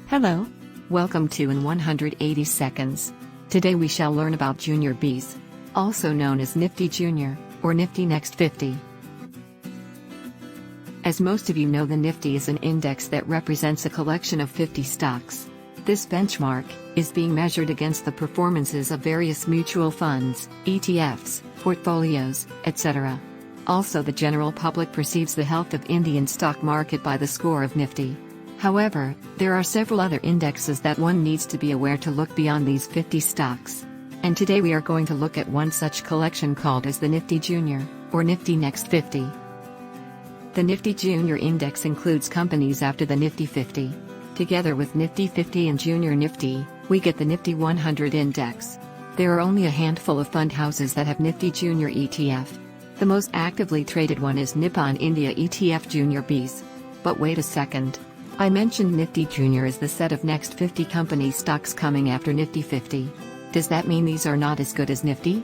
Hello. Welcome to In 180 Seconds. Today we shall learn about Junior BeES, also known as Nifty Junior, or Nifty Next 50. As most of you know, the Nifty is an index that represents a collection of 50 stocks. This benchmark is being measured against the performances of various mutual funds, ETFs, portfolios, etc. Also, the general public perceives the health of Indian stock market by the score of Nifty. However, there are several other indexes that one needs to be aware to look beyond these 50 stocks. And today we are going to look at one such collection called as the Nifty Junior, or Nifty Next 50. The Nifty Junior index includes companies after the Nifty 50. Together with Nifty 50 and Junior Nifty, we get the Nifty 100 index. There are only a handful of fund houses that have Nifty Junior ETF. The most actively traded one is Nippon India ETF Junior BeES. But wait a second. I mentioned Nifty Junior is the set of next 50 company stocks coming after Nifty 50. Does that mean these are not as good as Nifty?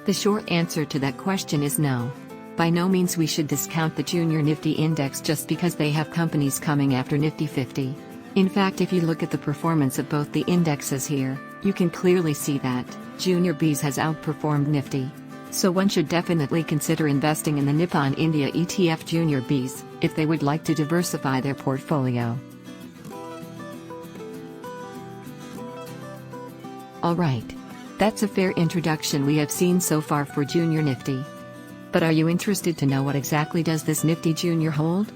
The short answer to that question is no. By no means we should discount the Junior Nifty index just because they have companies coming after Nifty 50. In fact, if you look at the performance of both the indexes here, you can clearly see that Junior BeES has outperformed Nifty. So one should definitely consider investing in the Nippon India ETF Junior BeES, if they would like to diversify their portfolio. Alright. That's a fair introduction we have seen so far for Junior Nifty. But are you interested to know what exactly does this Nifty Junior hold?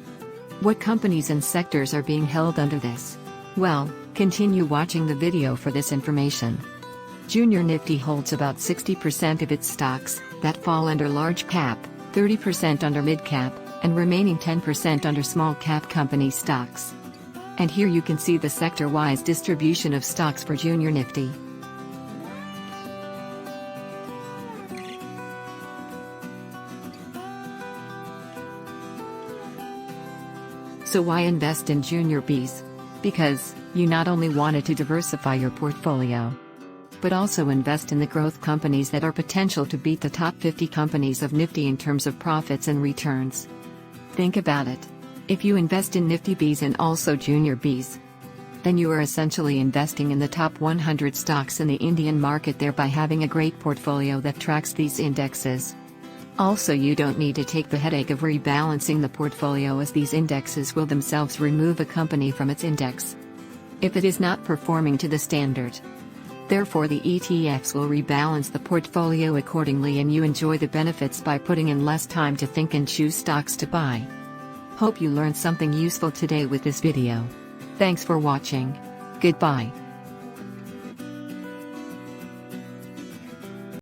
What companies and sectors are being held under this? Well, continue watching the video for this information. Junior Nifty holds about 60% of its stocks that fall under large cap, 30% under mid cap, and remaining 10% under small cap company stocks. And here you can see the sector-wise distribution of stocks for Junior Nifty. So why invest in Junior BeES? Because you not only wanted to diversify your portfolio, but also invest in the growth companies that are potential to beat the top 50 companies of Nifty in terms of profits and returns. Think about it. If you invest in Nifty BeES and also Junior BeES, then you are essentially investing in the top 100 stocks in the Indian market, thereby having a great portfolio that tracks these indexes. Also, you don't need to take the headache of rebalancing the portfolio, as these indexes will themselves remove a company from its index if it is not performing to the standard. Therefore, the ETFs will rebalance the portfolio accordingly, and you enjoy the benefits by putting in less time to think and choose stocks to buy. Hope you learned something useful today with this video. Thanks for watching. Goodbye.